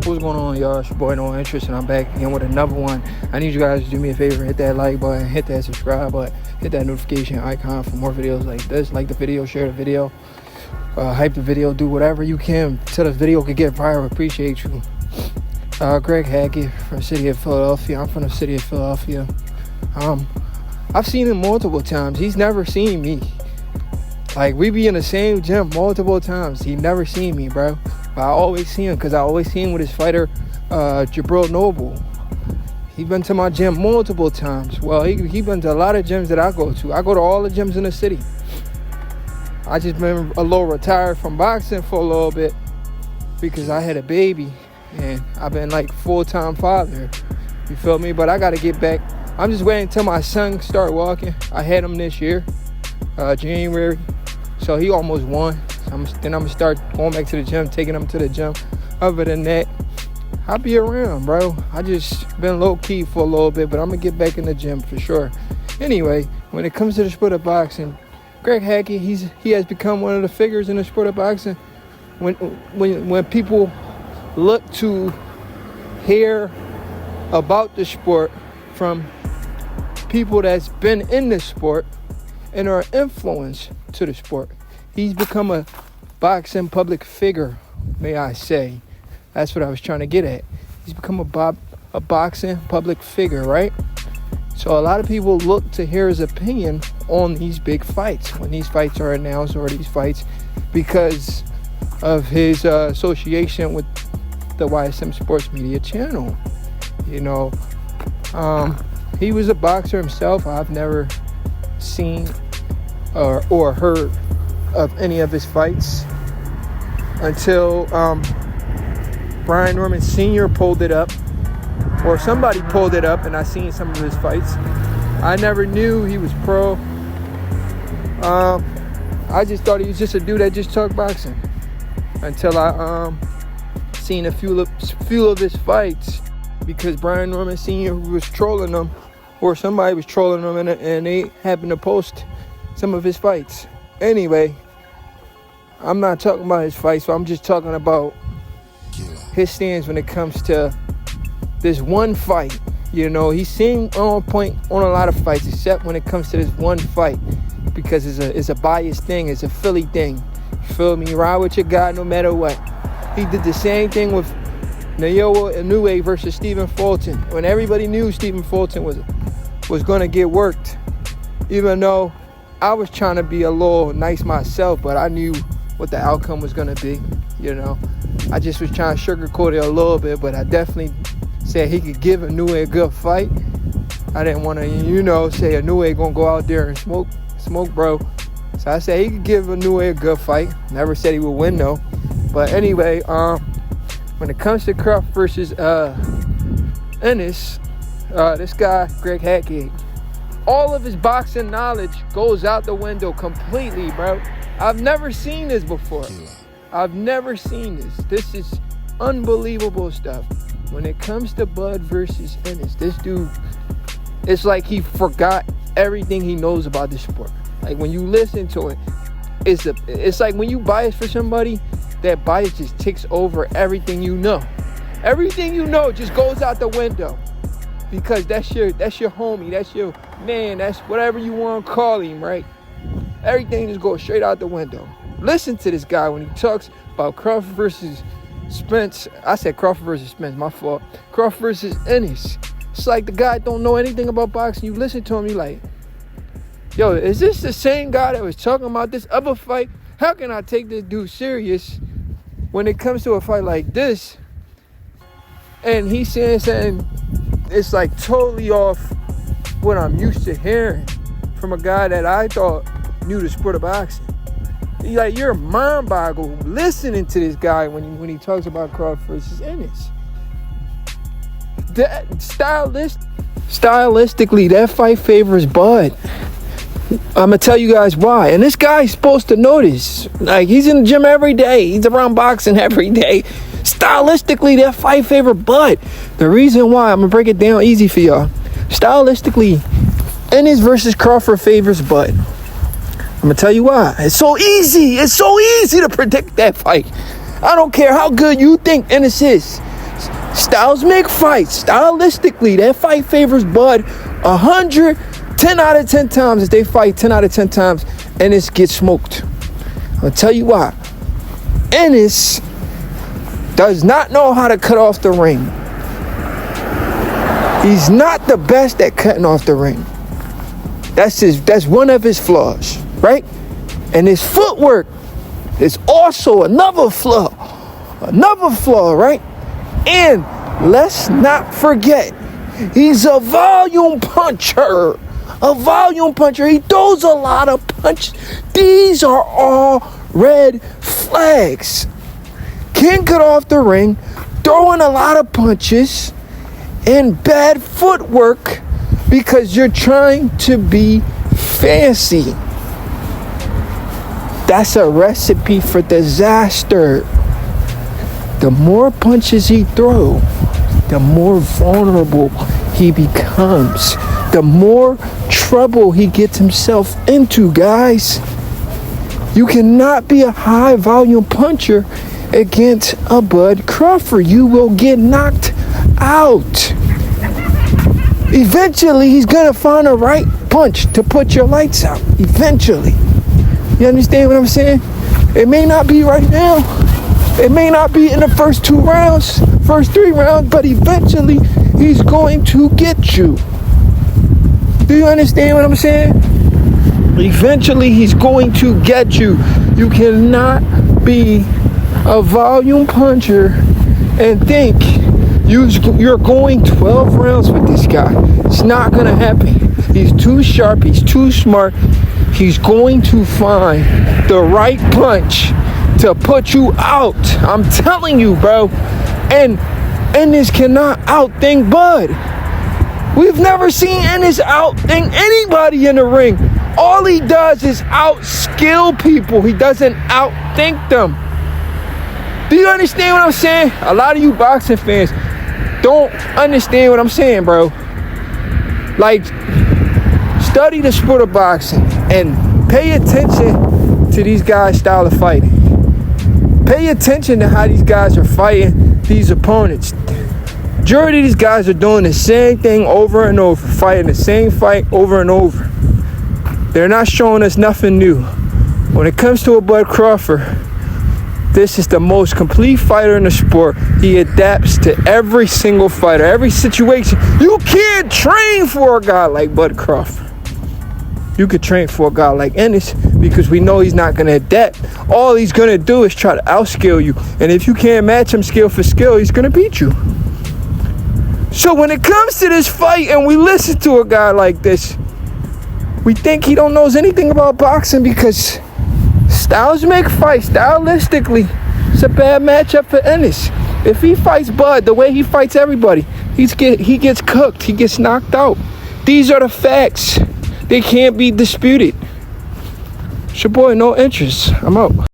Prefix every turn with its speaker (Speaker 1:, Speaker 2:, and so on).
Speaker 1: What's going on, y'all? It's your boy No Interest, and I'm back again with another one. I need you guys to do me a favor, hit that like button, hit that subscribe button, hit that notification icon for more videos like this. Like the video, share the video, hype the video, do whatever you can till the video can get viral. Appreciate you. Greg Hackett from the city of Philadelphia. I'm from the city of Philadelphia. I've seen him multiple times. He's never seen me. Like, we be in the same gym multiple times. He never seen me, bro. But I always see him because I always see him with his fighter, Jabril Noble. He been to my gym multiple times. Well, he been to a lot of gyms that I go to. I go to all the gyms in the city. I just been a little retired from boxing for a little bit because I had a baby. And I've been like full-time father. You feel me? But I got to get back. I'm just waiting until my son start walking. I had him this year, January. So he almost won. Then I'm going to start going back to the gym, taking him to the gym. Other than that, I'll be around, bro. I just been low-key for a little bit, but I'm going to get back in the gym for sure. Anyway, when it comes to the sport of boxing, Greg Hackett, he has become one of the figures in the sport of boxing. When people look to hear about the sport from people that's been in the sport and are influenced to the sport, he's become a boxing public figure, may I say. That's what I was trying to get at. He's become a boxing public figure, right? So a lot of people look to hear his opinion on these big fights, when these fights are announced or these fights, because of his association with the YSM Sports Media channel. You know, he was a boxer himself. I've never seen or heard of any of his fights until Brian Norman Sr. pulled it up, or somebody pulled it up, and I seen some of his fights. I never knew he was pro. I just thought he was just a dude that just talked boxing until I seen a few of his fights, because Brian Norman Sr. was trolling them, or somebody was trolling them, and they happened to post some of his fights. Anyway, I'm not talking about his fights, so I'm just talking about his stance when it comes to this one fight. You know, he seemed on point on a lot of fights, except when it comes to this one fight, because it's a biased thing, it's a Philly thing. You feel me? Ride with your guy no matter what. He did the same thing with Naoya Inoue versus Stephen Fulton, when everybody knew Stephen Fulton was going to get worked. Even though I was trying to be a little nice myself, but I knew what the outcome was going to be, you know. I just was trying to sugarcoat it a little bit, but I definitely said he could give Inoue a good fight. I didn't want to, say Inoue going to go out there and smoke, bro. So I said he could give Inoue a good fight. Never said he would win, though. But anyway, when it comes to Crawford versus Ennis, this guy, Greg Hackett, all of his boxing knowledge goes out the window completely, bro. I've never seen this before. I've never seen this. This is unbelievable stuff. When it comes to Bud versus Ennis, this dude, it's like he forgot everything he knows about this sport. Like, when you listen to it, it's like when you bias for somebody, that bias just takes over everything you know. Everything you know just goes out the window, because that's your homie, that's your man, that's whatever you want to call him, right? Everything just goes straight out the window. Listen to this guy when he talks about Crawford versus Spence. I said Crawford versus Spence, my fault. Crawford versus Ennis. It's like the guy don't know anything about boxing. You listen to him, you like, yo, is this the same guy that was talking about this other fight? How can I take this dude serious when it comes to a fight like this? And he's saying it's like totally off what I'm used to hearing from a guy that I thought knew the sport of boxing. You're mind-boggled listening to this guy when he talks about Crawford versus Ennis. That stylistically, that fight favors Bud. I'm gonna tell you guys why. And this guy's supposed to know this. Like, he's in the gym every day. He's around boxing every day. Stylistically, that fight favor Bud. The reason why, I'm gonna break it down easy for y'all. Stylistically, Ennis versus Crawford favors Bud. I'm gonna tell you why. It's so easy. It's so easy to predict that fight. I don't care how good you think Ennis is. Styles make fights. Stylistically, that fight favors Bud 10 out of 10 times. If they fight 10 out of 10 times, Ennis gets smoked. I'll tell you why. Ennis does not know how to cut off the ring. He's not the best at cutting off the ring. That's one of his flaws, right? And his footwork is also another flaw, right? And let's not forget, he's a volume puncher. He throws a lot of punches. These are all red flags. Can't cut off the ring, throwing a lot of punches, and bad footwork because you're trying to be fancy. That's a recipe for disaster. The more punches he throws, the more vulnerable he becomes. The more trouble he gets himself into, guys. You cannot be a high volume puncher against a Bud Crawford. You will get knocked out. Eventually, he's gonna find the right punch to put your lights out. Eventually. You understand what I'm saying? It may not be right now. It may not be in the first 3 rounds, but eventually he's going to get you. Do you understand what I'm saying? Eventually he's going to get you. You cannot be a volume puncher and think you're going 12 rounds with this guy. It's not going to happen. He's too sharp. He's too smart. He's going to find the right punch to put you out. I'm telling you, bro. And Ennis cannot outthink Bud. We've never seen Ennis outthink anybody in the ring. All he does is outskill people. He doesn't outthink them. Do you understand what I'm saying? A lot of you boxing fans don't understand what I'm saying, bro. Like, study the sport of boxing and pay attention to these guys' style of fighting. Pay attention to how these guys are fighting these opponents. Majority of these guys are doing the same thing over and over, fighting the same fight over and over. They're not showing us nothing new. When it comes to a Bud Crawford, this is the most complete fighter in the sport. He adapts to every single fighter, every situation. You can't train for a guy like Bud Crawford. You could train for a guy like Ennis because we know he's not going to adapt. All he's going to do is try to outskill you. And if you can't match him skill for skill, he's going to beat you. So when it comes to this fight and we listen to a guy like this, we think he don't knows anything about boxing because styles make fights. Stylistically, it's a bad matchup for Ennis. If he fights Bud the way he fights everybody, he gets cooked. He gets knocked out. These are the facts. They can't be disputed. It's your boy, No Interest. I'm out.